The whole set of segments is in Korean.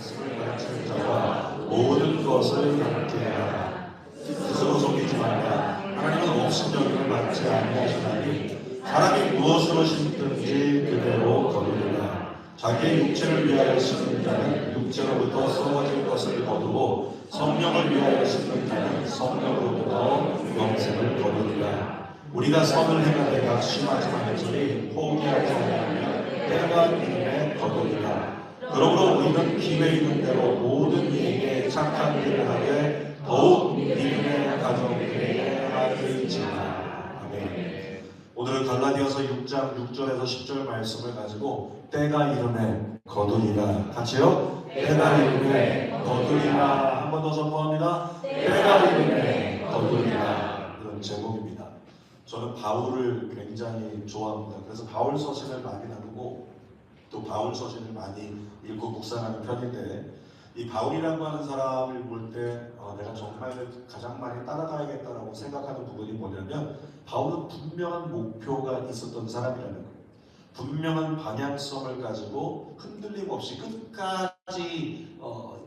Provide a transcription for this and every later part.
말씀을 가르치는 자와 모든 것을 함께하라. 스스로 속이지 말라. 하나님은 업신여김을 받지 아니하시나니 사람이 무엇으로 심든지 그대로 거두리라. 자기의 육체를 위하여 심는 자는 육체로부터 썩어질 것을 거두고 성령을 위하여 심는 자는 성령으로부터 영생을 거두리라. 우리가 선을 행하되 낙심하지 말지니 포기하지 아니하면 때가 이름에 거두리라. 그러므로 우리는 기회 있는 대로 모든 이에게 착한 일을 하되 더욱 믿음의 가정들에게 하리지라. 아멘. 오늘은 갈라디아서 6장 6절에서 10절 말씀을 가지고 때가 이름에 거두리라. 같이요. 때가 이름에 거두리라. 한 번 더 선포합니다. 때가 이름에 거두리라. 이런 제목입니다. 저는 바울을 굉장히 좋아합니다. 그래서 바울 서신을 많이 나누고 또 바울 서신을 많이 읽고 묵상하는 편인데, 이 바울이라고 하는 사람을 볼 때 내가 정말 가장 많이 따라가야겠다라고 생각하는 부분이 뭐냐면, 바울은 분명한 목표가 있었던 사람이라는 거예요. 분명한 방향성을 가지고 흔들림 없이 끝까지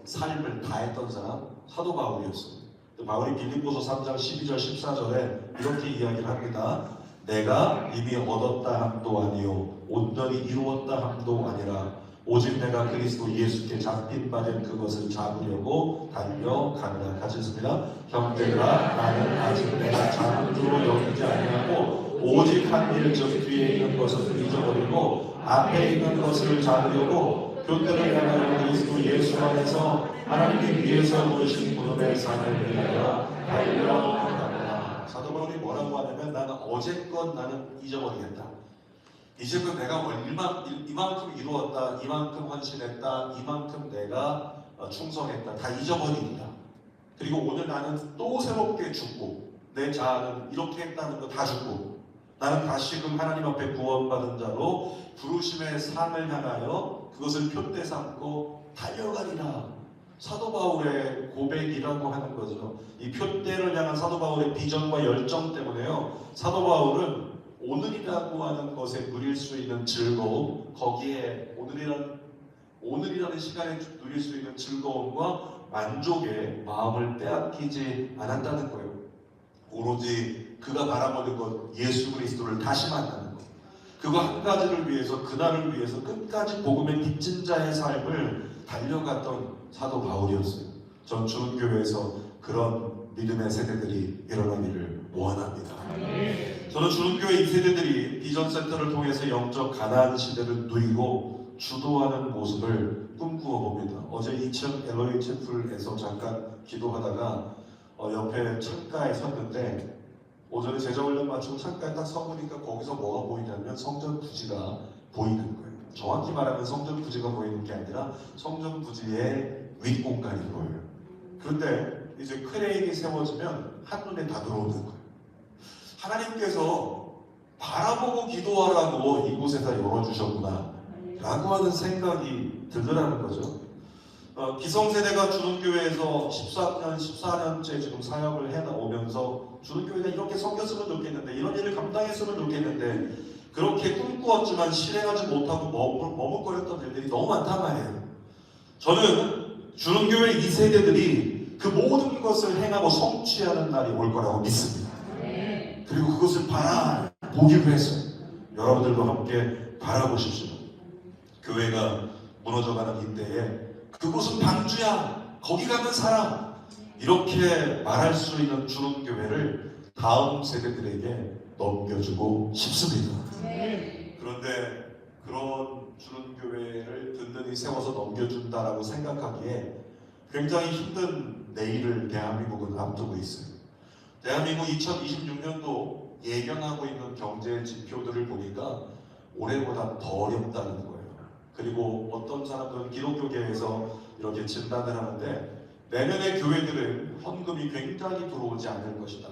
삶을 다했던 사람, 사도 바울이었어요. 바울이 빌립보서 3장 12절 14절에 이렇게 이야기를 합니다. 내가 이미 얻었다 함도 아니요 온전히 이루었다 함도 아니라 오직 내가 그리스도 예수께 잡힌 바 된 그것을 잡으려고 달려가느라. 같이 있습니다. 형제들아, 나는 아직 내가 잡은 줄로 여기지 아니하고 오직 한 일 즉 뒤에 있는 것을 잊어버리고 앞에 있는 것을 잡으려고 교대를 향하여 그리스도 예수 안에서 하나님이 위에서 부르신 구름의 산을 위하여 달려가느라. 사도 바울이 뭐라고 하냐면, 나는 어제껏 나는 잊어버리겠다. 이제껏 내가 이만큼 이루었다, 이만큼 헌신했다, 이만큼 내가 충성했다, 다 잊어버립니다. 그리고 오늘 나는 또 새롭게 죽고, 내 자아는 이렇게 했다는 거 다 죽고, 나는 다시금 하나님 앞에 구원받은 자로 부르심의 삶을 향하여 그것을 표대 삼고 달려가리라. 사도 바울의 고백이라고 하는 거죠. 이 표대를 향한 사도 바울의 비전과 열정 때문에요, 사도 바울은 오늘이라고 하는 것에 누릴 수 있는 즐거움, 거기에 오늘이라는 시간에 누릴 수 있는 즐거움과 만족에 마음을 빼앗기지 않았다는 거예요. 오로지 그가 바라보는 것, 예수 그리스도를 다시 만나는 것, 그거 한 가지를 위해서, 그날을 위해서 끝까지 복음의 빚진 자의 삶을 달려갔던 사도 바울이었어요. 전 주는교회에서 그런 믿음의 세대들이 일어나기를 원합니다. 저는 주는교회 이 세대들이 비전센터를 통해서 영적 가나안 시대를 누리고 주도하는 모습을 꿈꾸어 봅니다. 어제 2층 엘로이 채플에서 잠깐 기도하다가 옆에 창가에 섰는데, 오전에 제자훈련 마치고 창가에 딱 서보니까 거기서 뭐가 보이냐면 성전 부지가 보이는 거예요. 정확히 말하면 성전 부지가 보이는 게 아니라 성전 부지의 윗공간이 보여요. 그런데 이제 크레인이 세워지면 한눈에 다 들어오는 거예요. 하나님께서 바라보고 기도하라고 이곳에다 열어주셨구나 라고 하는 생각이 들더라는 거죠. 기성세대가 주는교회에서 14년째 지금 사역을 해나오면서 주는교회가 이렇게 섬겼으면 좋겠는데, 이런 일을 감당했으면 좋겠는데, 그렇게 꿈꾸었지만 실행하지 못하고 머뭇거렸던 일들이 너무 많단 말이에요. 저는 주는교회 이 세대들이 그 모든 것을 행하고 성취하는 날이 올 거라고 믿습니다. 그리고 그것을 바라보기로 했어요. 여러분들도 함께 바라보십시오. 교회가 무너져가는 이때에 그곳은 방주야, 거기 가면 살아, 이렇게 말할 수 있는 주는교회를 다음 세대들에게 넘겨주고 싶습니다. 그런데 그런 주는교회를 든든히 세워서 넘겨준다라고 생각하기에 굉장히 힘든 내일을 대한민국은 앞두고 있어요. 대한민국 2026년도 예견하고 있는 경제 지표들을 보니까 올해보다 더 어렵다는 거예요. 그리고 어떤 사람들은 기독교계에서 이렇게 진단을 하는데, 내년에 교회들은 헌금이 굉장히 들어오지 않을 것이다.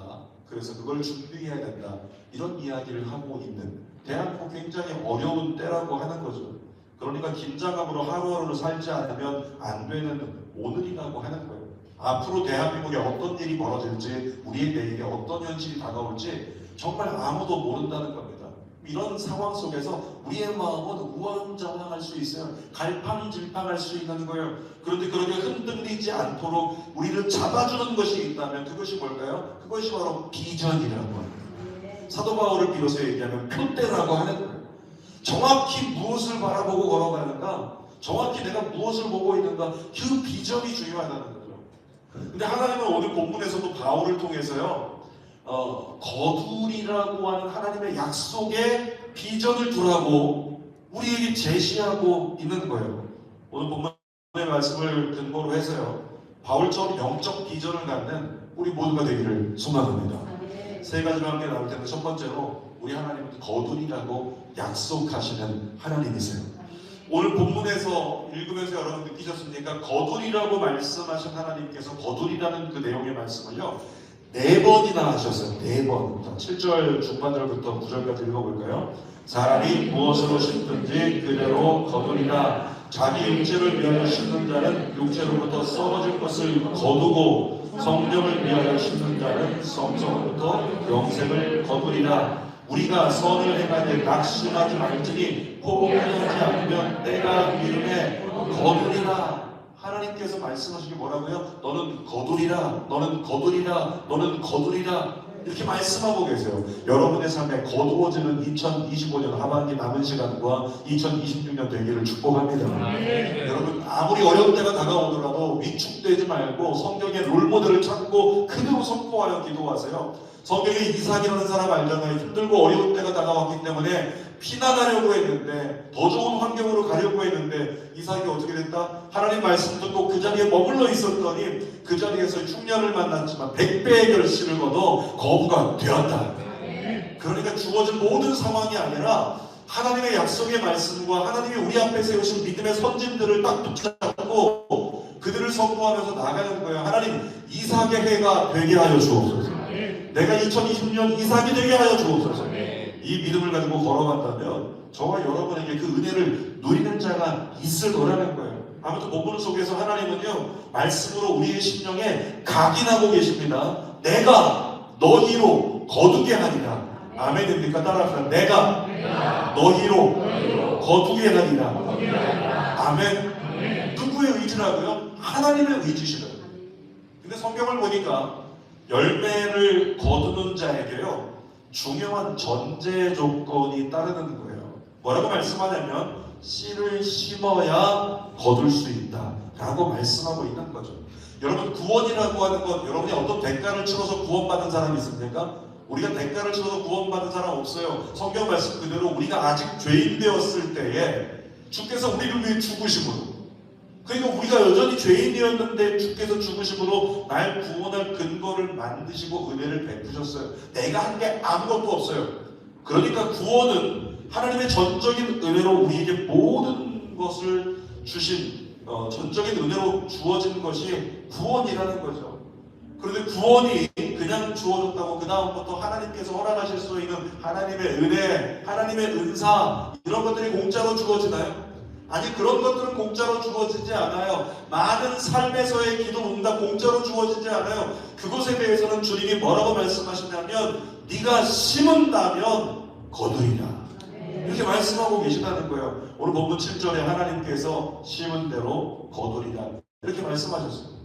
그래서 그걸 준비해야 된다. 이런 이야기를 하고 있는, 대한민국 굉장히 어려운 때라고 하는 거죠. 그러니까 긴장감으로 하루하루를 살지 않으면 안 되는 오늘이라고 하는 거예요. 앞으로 대한민국에 어떤 일이 벌어질지, 우리의 내일에 어떤 현실이 다가올지 정말 아무도 모른다는 겁니다. 이런 상황 속에서 우리의 마음은 우왕좌왕할 수 있어요. 갈팡질팡할 수 있는 거예요. 그런데 그렇게 흔들리지 않도록 우리를 잡아주는 것이 있다면 그것이 뭘까요? 그것이 바로 비전이라고 합니다. 사도 바울을 비로소 얘기하면 표대라고 하는 거예요. 정확히 무엇을 바라보고 걸어가는가, 정확히 내가 무엇을 보고 있는가, 그 비전이 중요하다는 거죠. 근데 하나님은 오늘 본문에서도 바울을 통해서요, 거두리라고 하는 하나님의 약속의 비전을 두라고 우리에게 제시하고 있는 거예요. 오늘 본문의 말씀을 근거로 해서요, 바울처럼 영적 비전을 갖는 우리 모두가 되기를 소망합니다. 세 가지로 함께 나올 텐데, 첫 번째로 우리 하나님은 거두리라고 약속하시는 하나님이세요. 오늘 본문에서 읽으면서 여러분 느끼셨습니까? 거두리라고 말씀하신 하나님께서 거두리라는 그 내용의 말씀을요, 4번이나 하셨어요. 4번. 7절 중반절부터 9절까지 읽어볼까요? 사람이 무엇으로 심든지 그대로 거두리라. 자기 육체를 위하여 심는 자는 육체로부터 썩어질 것을 거두고 성령을 위하여 심는 자는 성성으로부터 영생을 거두리라. 우리가 선을 행하되 낙심하지 말지니 포기하지 않으면 내가 이름에 거두리라. 하나님께서 말씀하시기 뭐라고요? 너는 거두리라, 너는 거두리라, 너는 거두리라, 이렇게 말씀하고 계세요. 여러분의 삶에 거두어지는 2025년 하반기 남은 시간과 2026년 되기를 축복합니다. 여러분, 아무리 어려운 때가 다가오더라도 위축되지 말고 성경의 롤모델을 찾고 그대로 선포하여 기도하세요. 성경에 이삭이라는 사람 알잖아요. 힘들고 어려운 때가 다가왔기 때문에 피난하려고 했는데, 더 좋은 환경으로 가려고 했는데 이삭이 어떻게 됐다? 하나님 말씀 듣고 그 자리에 머물러 있었더니 그 자리에서 흉년을 만났지만 100배의 결실을 거둬 거부가 되었다. 그러니까 주어진 모든 상황이 아니라 하나님의 약속의 말씀과 하나님이 우리 앞에 세우신 믿음의 선진들을 딱 붙잡고 그들을 선포하면서 나가는 거예요. 하나님, 이삭의 해가 되게 하여 주옵소서. 내가 2020년 이삭이 되게 하여 주옵소서. 이 믿음을 가지고 걸어간다면 저와 여러분에게 그 은혜를 누리는 자가 있을 거라는 거예요. 아무튼 본문 속에서 하나님은요, 말씀으로 우리의 심령에 각인하고 계십니다. 내가 너희로 거두게 하리라. 아멘입니까? 따라합시다. 내가 너희로 거두게 하리라. 아멘. 누구의 의지라고요? 하나님의 의지시다. 근데 성경을 보니까 열매를 거두는 자에게요, 중요한 전제 조건이 따르는 거예요. 뭐라고 말씀하냐면 씨를 심어야 거둘 수 있다 라고 말씀하고 있는 거죠. 여러분, 구원이라고 하는 건 여러분이 어떤 대가를 치러서 구원받은 사람이 있습니까? 우리가 대가를 치러서 구원받은 사람 없어요. 성경 말씀 그대로 우리가 아직 죄인 되었을 때에 주께서 우리를 위해 죽으심으로, 그러니까 우리가 여전히 죄인이었는데 주께서 죽으심으로 날 구원할 근거를 만드시고 은혜를 베푸셨어요. 내가 한 게 아무것도 없어요. 그러니까 구원은 하나님의 전적인 은혜로 우리에게 모든 것을 주신 전적인 은혜로 주어진 것이 구원이라는 거죠. 그런데 구원이 그냥 주어졌다고 그 다음부터 하나님께서 허락하실 수 있는 하나님의 은혜, 하나님의 은사, 이런 것들이 공짜로 주어지나요? 아니, 그런 것들은 공짜로 주어지지 않아요. 많은 삶에서의 기도 응답 공짜로 주어지지 않아요. 그것에 대해서는 주님이 뭐라고 말씀하시냐면 네가 심은다면 거두리라, 이렇게 말씀하고 계시다는 거예요. 오늘 본문 7절에 하나님께서 심은 대로 거두리라 이렇게 말씀하셨어요.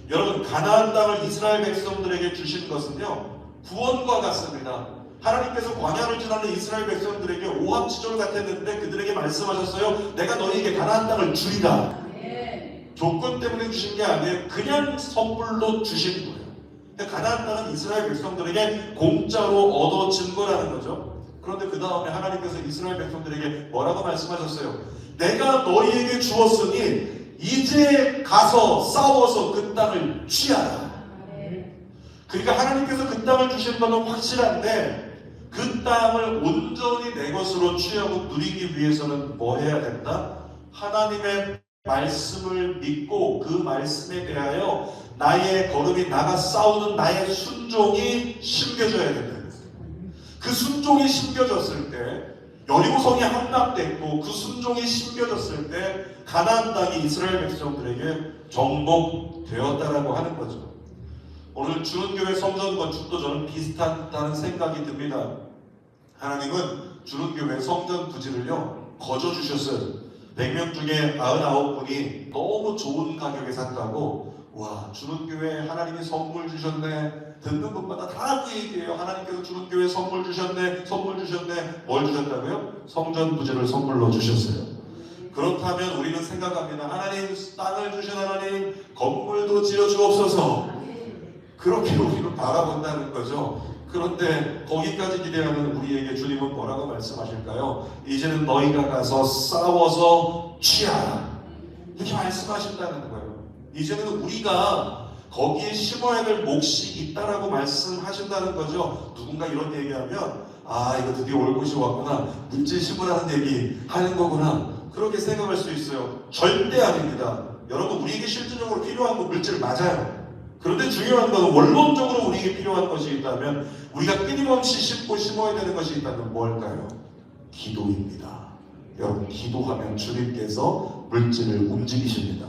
여러분, 가나안 땅을 이스라엘 백성들에게 주신 것은요, 구원과 같습니다. 하나님께서 광야를 지나는 이스라엘 백성들에게 오합지졸 같았는데 그들에게 말씀하셨어요. 내가 너희에게 가나안 땅을 주리라. 조건 때문에 주신 게 아니에요. 그냥 선물로 주신 거예요. 그러니까 가나안 땅은 이스라엘 백성들에게 공짜로 얻어진 거라는 거죠. 그런데 그 다음에 하나님께서 이스라엘 백성들에게 뭐라고 말씀하셨어요? 내가 너희에게 주었으니 이제 가서 싸워서 그 땅을 취하라. 그러니까 하나님께서 그 땅을 주신 것은 확실한데 그 땅을 온전히 내 것으로 취하고 누리기 위해서는 뭐 해야 된다? 하나님의 말씀을 믿고 그 말씀에 대하여 나의 걸음이 나가 싸우는 나의 순종이 심겨져야 된다. 그 순종이 심겨졌을 때, 여리고성이 함락됐고 그 순종이 심겨졌을 때 가나안 땅이 이스라엘 백성들에게 정복되었다라고 하는 거죠. 오늘 주은교회 성전 건축도 저는 비슷하다는 생각이 듭니다. 하나님은 주는교회 성전 부지를요 거저 주셨어요. 100명 중에 99분이 너무 좋은 가격에 샀다고. 와, 주는교회 하나님이 선물 주셨네. 듣는 분마다 다 그 얘기예요. 하나님께서 주는교회 선물 주셨네, 선물 주셨네. 뭘 주셨다고요? 성전 부지를 선물로 주셨어요. 그렇다면 우리는 생각합니다. 하나님, 땅을 주신 하나님, 건물도 지어 주옵소서. 그렇게 우리는 바라본다는 거죠. 그런데 거기까지 기대하는 우리에게 주님은 뭐라고 말씀하실까요? 이제는 너희가 가서 싸워서 취하라. 이렇게 말씀하신다는 거예요. 이제는 우리가 거기에 심어야 될 몫이 있다라고 말씀하신다는 거죠. 누군가 이런 얘기하면 아, 이거 드디어 올 곳이 왔구나. 물질 심으라는 얘기 하는 거구나. 그렇게 생각할 수 있어요. 절대 아닙니다. 여러분, 우리에게 실질적으로 필요한 건 물질 맞아요. 그런데 중요한 것은 원론적으로 우리에게 필요한 것이 있다면, 우리가 끊임없이 심고 심어야 되는 것이 있다면 뭘까요? 기도입니다. 여러분, 기도하면 주님께서 물질을 움직이십니다.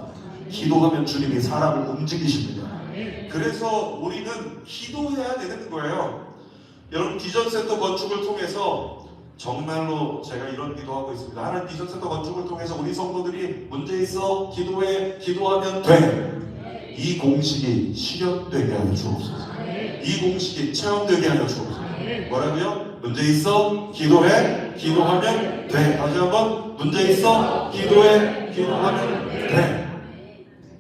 기도하면 주님이 사람을 움직이십니다. 그래서 우리는 기도해야 되는 거예요. 여러분, 비전센터 건축을 통해서 정말로 제가 이런 기도하고 있습니다. 하나님, 비전센터 건축을 통해서 우리 성도들이 문제 있어 기도해, 기도하면 돼. 이 공식이 실현되게 하여 주옵소서. 이 공식이 체험되게 하여 주옵소서. 뭐라고요? 문제 있어 기도해, 기도하면 돼. 다시 한번, 문제 있어 기도해, 기도하면 돼.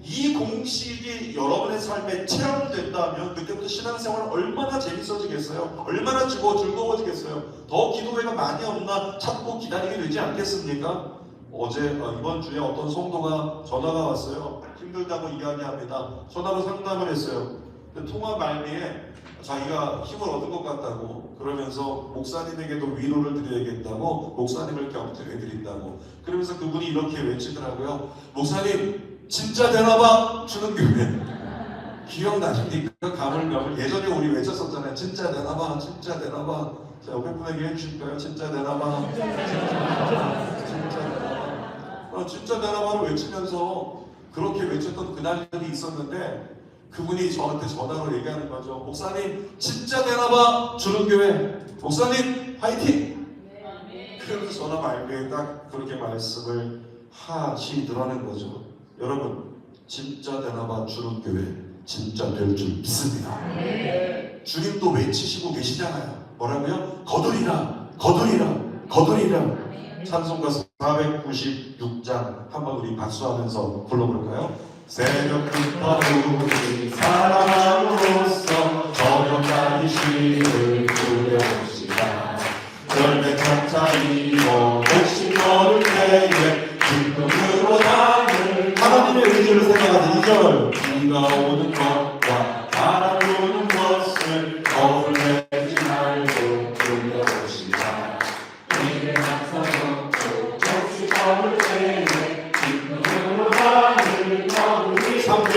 이 공식이 여러분의 삶에 체험된다면 그때부터 신앙생활은 얼마나 재밌어지겠어요? 얼마나 즐거워지겠어요? 더 기도회가 많이 없나 찾고 기다리게 되지 않겠습니까? 이번 주에 어떤 성도가 전화가 왔어요. 힘들다고 이야기합니다. 전화로 상담을 했어요. 통화 말미에 자기가 힘을 얻은 것 같다고, 그러면서 목사님에게도 위로를 드려야겠다고, 목사님을 격려해 드린다고, 그러면서 그분이 이렇게 외치더라고요. 목사님, 진짜 되나봐 주는교회. 기억나십니까? 가물가물. 예전에 우리 외쳤었잖아요. 진짜 되나봐, 진짜 되나봐. 자, 옆에 분에게 해주실까요? 진짜 되나봐, 진짜 되나봐. 진짜 되나봐를 외치면서 그렇게 외쳤던 그날이 있었는데, 그분이 저한테 전화로 얘기하는 거죠. 목사님, 진짜 되나봐 주는교회. 목사님, 화이팅! 그러면서 전화 말미에 딱 그렇게 말씀을 하시더라는 거죠. 여러분, 진짜 되나봐 주는교회 진짜 될 줄 믿습니다. 주님도 외치시고 계시잖아요. 뭐라고요? 거두리라, 거두리라, 거두리라. 찬송가 496장 한번 우리 박수하면서 불러볼까요? 새벽부터 우리 사랑함으로써 저녁까지 쉴을 부려봅시다. 열매 차차이고 백신 걸을 때에 기쁨으로 담을 하나님의 의지를 생각하는 2절. 비가 오는 것과 바람 부는 것을 거울 내지 말고 돌려봅시다. 이를 나서서 백신 걸을 때에 기쁨으로 담을 거울이 3절.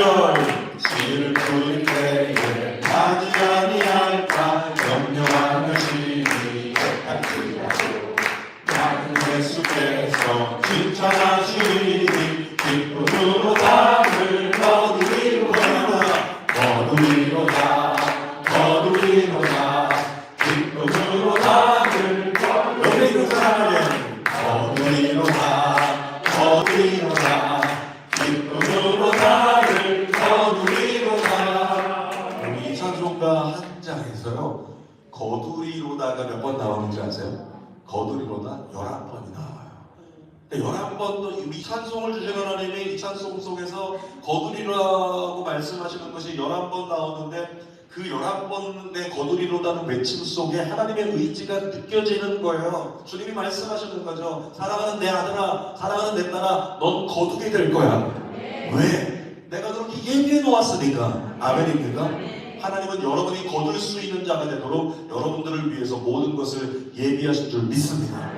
씨를 뿌릴 때에 많이 아니할까 염려하는 심이 같으라고 나는 예수께서 칭찬하시니 기쁨으로 담을 거두리로다, 거두리로다, 거두리로다. 기쁨으로 담을 거두리로다, 거두리로다, 거두리로다. 기쁨으로 담을 거두리로다. 우리 찬송가 한 장에서요, 거두리로다가 몇 번 나오는지 아세요? 거두리로다 11번이 나와요. 11번도 우리 찬송을 주신 하나님이 이 찬송 속에서 거두리라고 말씀하시는 것이 11번 나오는데, 그 11번의 거두리로다는 외침 속에 하나님의 의지가 느껴지는 거예요. 주님이 말씀하시는 거죠. 사랑하는 내 아들아, 사랑하는 내 딸아, 넌 거두게 될 거야. 왜? 내가 그렇게 예비해 놓았으니까. 아멘입니까? 하나님은 여러분이 거둘 수 있는 자가 되도록 여러분들을 위해서 모든 것을 예비하신 줄 믿습니다.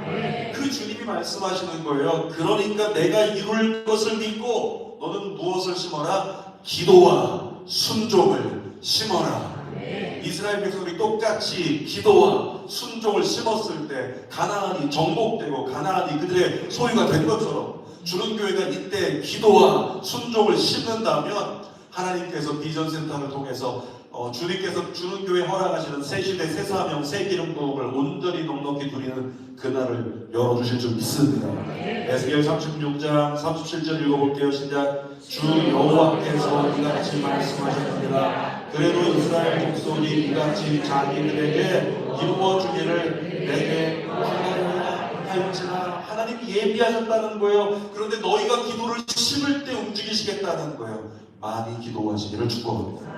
그 주님이 말씀하시는 거예요. 그러니까 내가 이룰 것을 믿고 너는 무엇을 심어라? 기도와 순종을 심어라. 이스라엘 백성들이 똑같이 기도와 순종을 심었을 때 가나안이 정복되고 가나안이 그들의 소유가 된 것처럼, 주는교회가 이때 기도와 순종을 심는다면 하나님께서 비전센터를 통해서 주님께서 주는 교회 허락하시는 새 시대 새 사명 새 기름 부음을 온전히 넉넉히 누리는 그날을 열어주실 줄 믿습니다. 에스겔 36장 37절 읽어볼게요. 시작. 주 여호와께서 이같이 말씀하셨느니라. 그래도 이스라엘 목소리 이같이 자기들에게 이루어 주기를 내게 하려니와 할지라. 하나님이 예비하셨다는 거예요. 그런데 너희가 기도를 심을 때 움직이시겠다는 거예요. 많이 기도하시기를 축복합니다.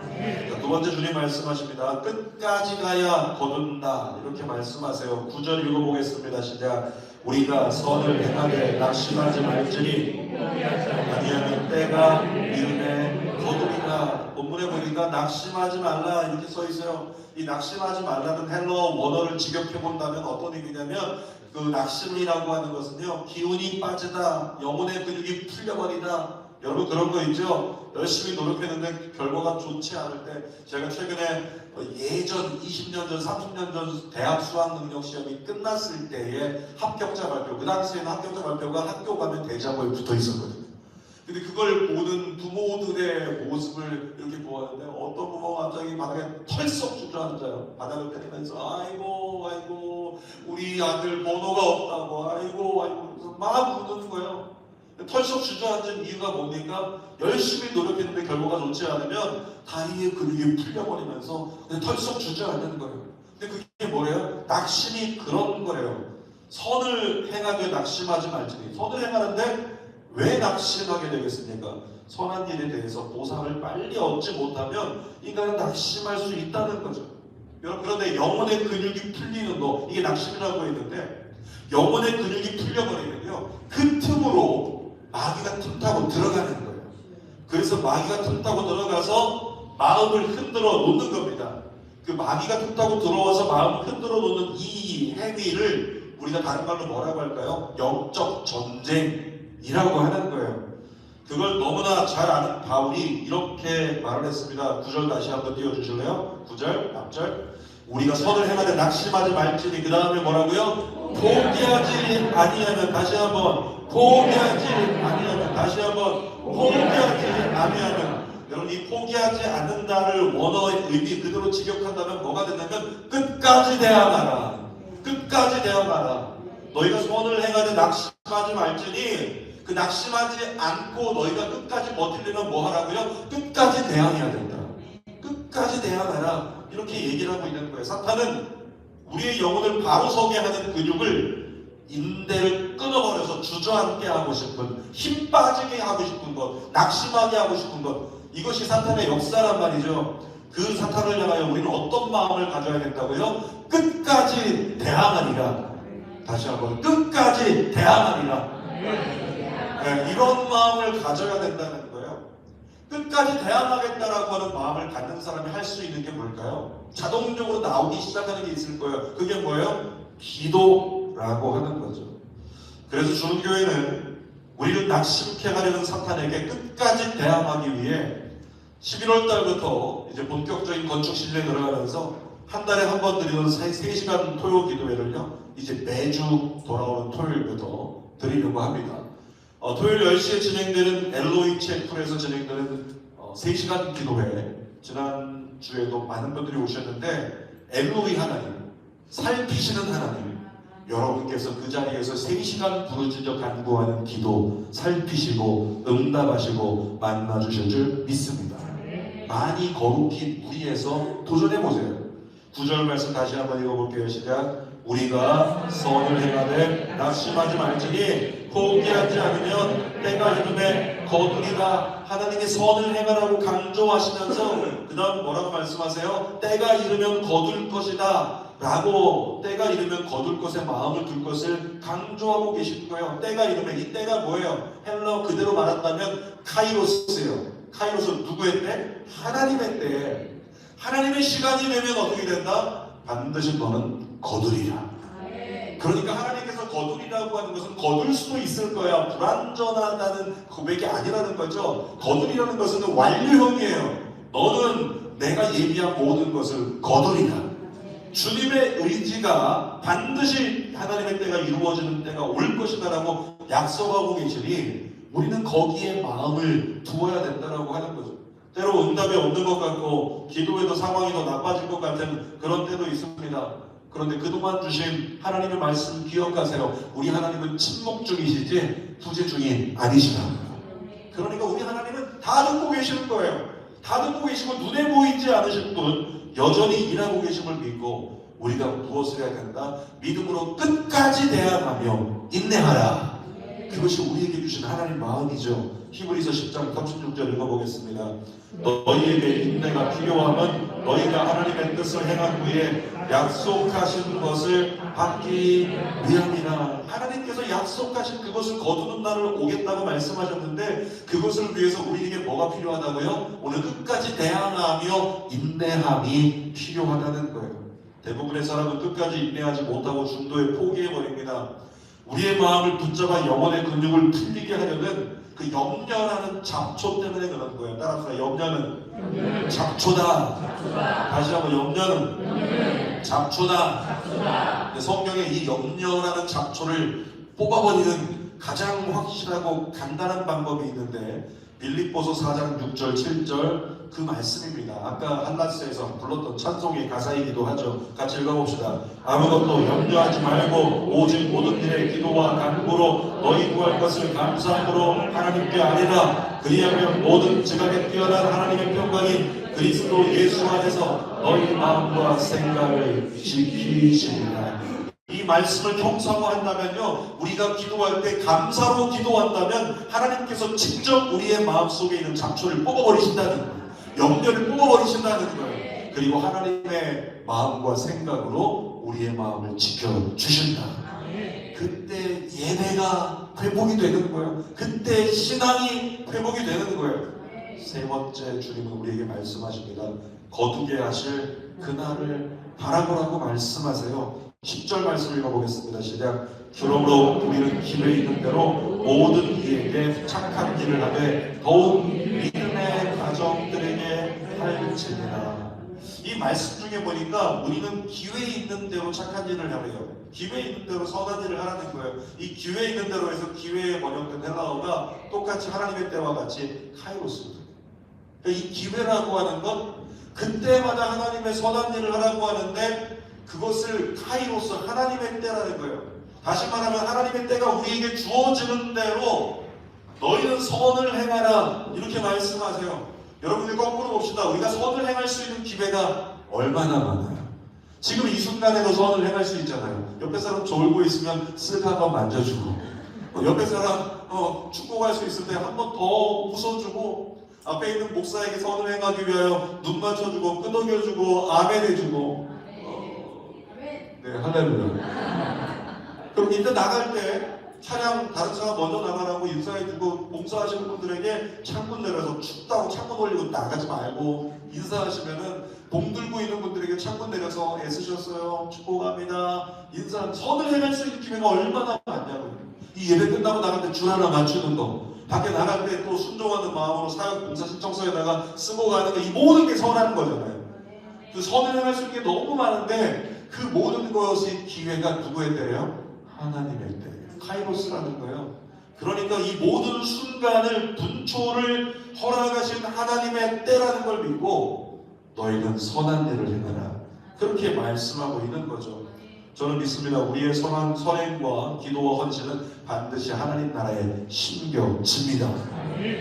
자, 두 번째 주님 말씀하십니다. 끝까지 가야 거둔다 이렇게 말씀하세요. 9절 읽어보겠습니다. 시작. 우리가 선을 행하되 낙심하지 말지니 아니하면 때가 이르매 거두리라. 본문에 보니까 낙심하지 말라 이렇게 써 있어요. 이 낙심하지 말라는 헬러 원어를 직역해 본다면 어떤 의미냐면 그 낙심이라고 하는 것은요, 기운이 빠지다, 영혼의 근육이 풀려버리다. 여러분 그런 거 있죠? 열심히 노력했는데 결과가 좋지 않을 때, 제가 최근에 예전 20년 전, 30년 전 대학 수학 능력 시험이 끝났을 때의 합격자 발표, 그 당시에는 합격자 발표가 학교 가면 대자보에 붙어 있었거든요. 근데 그걸 보는 부모들의 모습을 이렇게 보았는데, 어떤 부모가 갑자기 바닥에 털썩 주저앉아요. 바닥을 때리면서 아이고 우리 아들 번호가 없다고, 아이고 막 우는 거예요. 털썩 주저앉은 이유가 뭡니까? 열심히 노력했는데 결과가 좋지 않으면 다리의 근육이 풀려버리면서 털썩 주저앉는 거예요. 근데 그게 뭐래요? 낙심이 그런 거래요. 선을 행하게 낙심하지 말지니. 선을 행하는데 왜 낙심하게 되겠습니까? 선한 일에 대해서 보상을 빨리 얻지 못하면 인간은 낙심할 수 있다는 거죠. 여러분, 그런데 영혼의 근육이 풀리는 거, 이게 낙심이라고 했는데, 영혼의 근육이 풀려버리면요, 그 틈으로 마귀가 틈타고 들어가는 거예요. 그래서 마귀가 틈타고 들어가서 마음을 흔들어 놓는 겁니다. 그 마귀가 틈타고 들어와서 마음을 흔들어 놓는 이 행위를 우리가 다른 말로 뭐라고 할까요? 영적 전쟁이라고 하는 거예요. 그걸 너무나 잘 아는 바울이 이렇게 말을 했습니다. 9절 다시 한번 띄워주실래요? 9절, 앞절. 우리가 선을 행하되 낙심하지 말지니. 그 다음에 뭐라고요? 포기하지 아니하면. 다시 한번 포기하지 아니하면. 다시 한번 포기하지 아니하면. 여러분, 이 포기하지 않는다를 원어의 의미 그대로 직역한다면 뭐가 되냐면 끝까지 대항하라. 끝까지 대항하라. 너희가 선을 행하되 낙심하지 말지니. 그 낙심하지 않고 너희가 끝까지 버티려면 뭐 하라고요? 끝까지 대항해야 된다. 끝까지 대항하라. 이렇게 얘기를 하고 있는 거예요. 사탄은 우리의 영혼을 바로 서게 하는 근육을, 인대를 끊어버려서 주저앉게 하고 싶은, 힘 빠지게 하고 싶은 것, 낙심하게 하고 싶은 것, 이것이 사탄의 역사란 말이죠. 그 사탄을 향하여 우리는 어떤 마음을 가져야 된다고요? 끝까지 대항하리라. 다시 한번 끝까지 대항하리라. 네, 이런 마음을 가져야 된다는 거예요. 끝까지 대항하겠다라고 하는 마음을 갖는 사람이 할 수 있는 게 뭘까요? 자동적으로 나오기 시작하는 게 있을 거예요. 그게 뭐예요? 기도라고 하는 거죠. 그래서 주는교회는 우리를 낙심케 하려는 사탄에게 끝까지 대항하기 위해 11월 달부터 이제 본격적인 건축 시즌에 들어가면서 한 달에 한 번 드리는 3시간 토요 기도회를요, 이제 매주 돌아오는 토요일부터 드리려고 합니다. 토요일 10시에 진행되는 엘로이 채플에서 진행되는 3시간 기도회, 지난주에도 많은 분들이 오셨는데, 엘로이 하나님, 살피시는 하나님, 여러분께서 그 자리에서 3시간 부르짖어 간구하는 기도 살피시고 응답하시고 만나주실 줄 믿습니다. 많이 거룩히 무리해서 도전해보세요. 9절 말씀 다시 한번 읽어볼게요. 시작. 우리가 선을 행하되 낙심하지 말지니 포기하지 않으면 때가 이름에 거두리라. 하나님의 선을 행하라고 강조하시면서 그 다음 뭐라고 말씀하세요? 때가 이르면 거둘 것이다 라고, 때가 이르면 거둘 것에 마음을 둘 것을 강조하고 계신 거예요. 때가 이르면, 이 때가 뭐예요? 헬러 그대로 말한다면 카이로스예요. 카이로스는 누구의 때? 하나님의 때. 하나님의 시간이 되면 어떻게 된다? 반드시 너는 거두리라. 그러니까 하나님께서 거두리라고 하는 것은 거둘 수도 있을 거야, 불완전하다는 고백이 아니라는 거죠. 거두리라는 것은 완료형이에요. 너는 내가 예비한 모든 것을 거두리라. 주님의 의지가 반드시 하나님의 때가 이루어지는 때가 올 것이다 라고 약속하고 계시니 우리는 거기에 마음을 두어야 된다라고 하는 거죠. 때로 응답이 없는 것 같고 기도해도 상황이 더 나빠질 것 같은 그런 때도 있습니다. 그런데 그동안 주신 하나님의 말씀 기억하세요. 우리 하나님은 침묵 중이시지 투지 중이 아니시다. 그러니까 우리 하나님은 다 듣고 계시는 거예요. 다 듣고 계시고 눈에 보이지 않으실 분 여전히 일하고 계심을 믿고 우리가 무엇을 해야 된다? 믿음으로 끝까지 대항하며 인내하라. 그것이 우리에게 주신 하나님 마음이죠. 히브리서 10장 36절 읽어보겠습니다. 너희에게 인내가 필요하면 너희가 하나님의 뜻을 행한 후에 약속하신 것을 받기 위함이라. 하나님께서 약속하신 그것을 거두는 날을 오겠다고 말씀하셨는데 그것을 위해서 우리에게 뭐가 필요하다고요? 오늘 끝까지 대항하며 인내함이 필요하다는 거예요. 대부분의 사람은 끝까지 인내하지 못하고 중도에 포기해버립니다. 우리의 마음을 붙잡아 영혼의 근육을 풀리게 하려는 그 염려라는 잡초 때문에 그런 거예요. 따라서 염려는 잡초다. 다시 한번 염려는 잡초다. 성경에 이 염려라는 잡초를 뽑아버리는 가장 확실하고 간단한 방법이 있는데 빌립보서 4장 6절 7절 그 말씀입니다. 아까 한라스에서 불렀던 찬송의 가사이기도 하죠. 같이 읽어봅시다. 아무것도 염려하지 말고 오직 모든 일에 기도와 간구로 너희 구할 것을 감사함으로 하나님께 아뢰라. 그리하면 모든 지각에 뛰어난 하나님의 평강이 그리스도 예수 안에서 너희 마음과 생각을 지키시리라. 이 말씀을 경상화한다면요, 우리가 기도할 때 감사로 기도한다면 하나님께서 직접 우리의 마음속에 있는 잡초를 뽑아버리신다는 거예요. 염려를 뽑아버리신다는 거예요. 그리고 하나님의 마음과 생각으로 우리의 마음을 지켜주신다. 그때 예배가 회복이 되는 거예요. 그때 신앙이 회복이 되는 거예요. 세 번째, 주님은 우리에게 말씀하십니다. 거두게 하실 그날을 바라보라고 말씀하세요. 10절 말씀을 읽어보겠습니다. 시작. 그러므로 우리는 기회에 있는 대로 모든 이에게 착한 일을 하되 더욱 믿음의 가정들에게 할지니라. 이 말씀 중에 보니까 우리는 기회에 있는 대로 착한 일을 하래요. 기회에 있는 대로 선한 일을 하라는 거예요. 이 기회에 있는 대로 해서 기회에 번역된 헬라어가 똑같이 하나님의 때와 같이 카이로스입니다. 이 기회라고 하는 건 그때마다 하나님의 선한 일을 하라고 하는데 그것을 카이로스 하나님의 때라는 거예요. 다시 말하면 하나님의 때가 우리에게 주어지는 대로 너희는 선을 행하라 이렇게 말씀하세요. 여러분들 거꾸로 봅시다. 우리가 선을 행할 수 있는 기회가 얼마나 많아요. 지금 이 순간에도 선을 행할 수 있잖아요. 옆에 사람 졸고 있으면 쓱 한번 만져주고 옆에 사람 축구 갈 수 있을 때 한 번 더 웃어주고 앞에 있는 목사에게 선을 행하기 위하여 눈 맞춰주고 끄덕여주고 아멘 해주고 네, 할렐루야. 그럼 일단 나갈 때 차량 다른 차가 먼저 나가라고 인사해주고 봉사하시는 분들에게 창문 내려서 춥다고 창문 올리고 나가지 말고 인사하시면은 봉 들고 있는 분들에게 창문 내려서 애쓰셨어요. 축복합니다. 인사 선을 행할 수 있는 기회가 얼마나 많냐고요. 이 예배 끝나고 나갈 때 줄 하나 맞추는 거, 밖에 나갈 때 또 순종하는 마음으로 사역 봉사 신청서에다가 쓰고 가는 거, 이 모든 게 선한 거잖아요. 그 선을 행할 수 있는 게 너무 많은데 그 모든 것이 기회가 누구의 때예요? 하나님의 때예요. 카이로스라는 거예요. 그러니까 이 모든 순간을 분초를 허락하신 하나님의 때라는 걸 믿고 너희는 선한 일을 행하라. 그렇게 말씀하고 있는 거죠. 저는 믿습니다. 우리의 선행과 기도와 헌신은 반드시 하나님 나라의 신경집니다.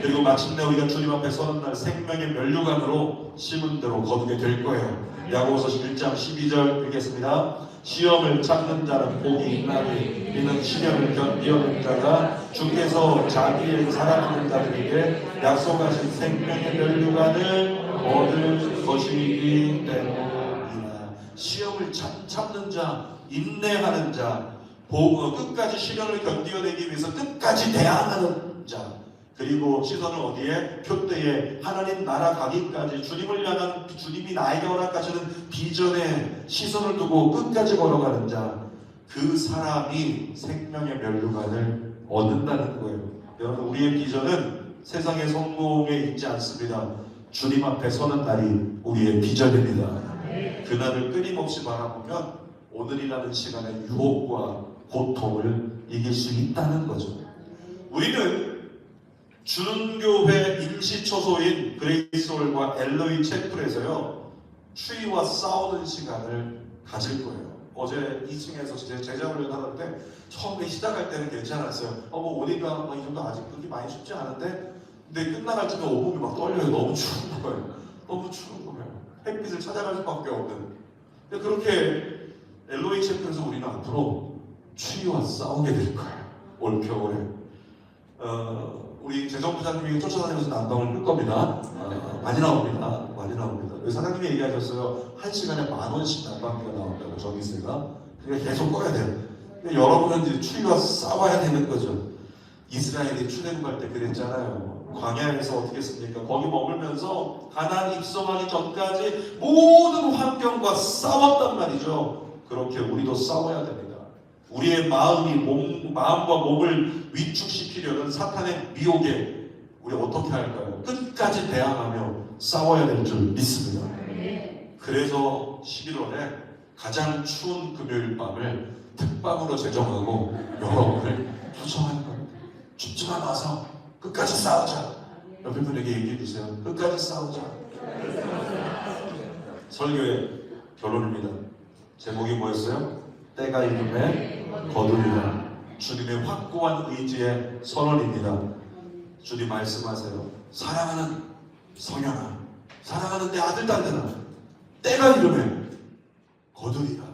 그리고 마침내 우리가 주님 앞에 서는 날 생명의 면류관으로 심은 대로 거두게 될 거예요. 야고보서 1장 12절 읽겠습니다. 시험을 참는 자는 복이 있나니 이는 시련을 견디어낸 자가 주께서 자기의 사랑하는 자들에게 약속하신 생명의 면류관을 얻을 것이기 때문이라. 시험을 참는 자, 인내하는 자, 끝까지 시련을 견디어내기 위해서 끝까지 대항하는 자, 그리고 시선을 어디에? 표대에 하나님 나라 가기까지 주님을 향한 주님이 나에게 허락하시는 비전에 시선을 두고 끝까지 걸어가는 자, 그 사람이 생명의 면류관을 얻는다는 거예요. 여러분, 우리의 비전은 세상의 성공에 있지 않습니다. 주님 앞에 서는 날이 우리의 비전입니다. 그날을 끊임없이 바라보면 오늘이라는 시간의 유혹과 고통을 이길 수 있다는 거죠. 우리는 주는교회 임시초소인 그레이스홀과 엘로이 채플에서요 추위와 싸우는 시간을 가질 거예요. 어제 2층에서 제자훈련 하는데 처음에 시작할 때는 괜찮았어요. 뭐 오니까 이 정도 아직 그렇게 많이 춥지 않은데, 근데 끝나갈 때면 온몸이 막 떨려요. 너무 추운 거예요. 너무 추운 거예요. 햇빛을 찾아갈 수밖에 없는. 근데 그렇게 엘로이 채플에서 우리는 앞으로 추위와 싸우게 될 거예요. 올 겨울에. 우리 재정부장님이 쫓아다니면서 난방을 끌 겁니다. 많이 나옵니다. 많이 나옵니다. 사장님이 얘기하셨어요. 1시간에 10,000원씩 난방비가 나온다고, 전기세가. 그러니까 계속 꺼야 돼요. 그러니까 여러분은 이제 추위와 싸워야 되는 거죠. 이스라엘이 출애굽할 때 그랬잖아요. 광야에서 어떻게 했습니까? 거기 머물면서 가나안 입성하기 전까지 모든 환경과 싸웠단 말이죠. 그렇게 우리도 싸워야 됩니다. 우리의 마음과 몸을 위축시키려는 사탄의 미혹에 우리 어떻게 할까요? 끝까지 대항하며 싸워야 될 줄 믿습니다. 그래서 11월에 가장 추운 금요일 밤을 특방으로 제정하고 여러분을 초청할 겁니다. 춥지만 와서 끝까지 싸우자. 옆에 분에게 얘기해 주세요. 끝까지 싸우자. 설교의 결론입니다. 제목이 뭐였어요? 때가 이름에 거두리라. 주님의 확고한 의지의 선언입니다. 주님 말씀하세요. 사랑하는 성현아, 사랑하는 내 아들 딸들아, 때가 이름에 거두리라.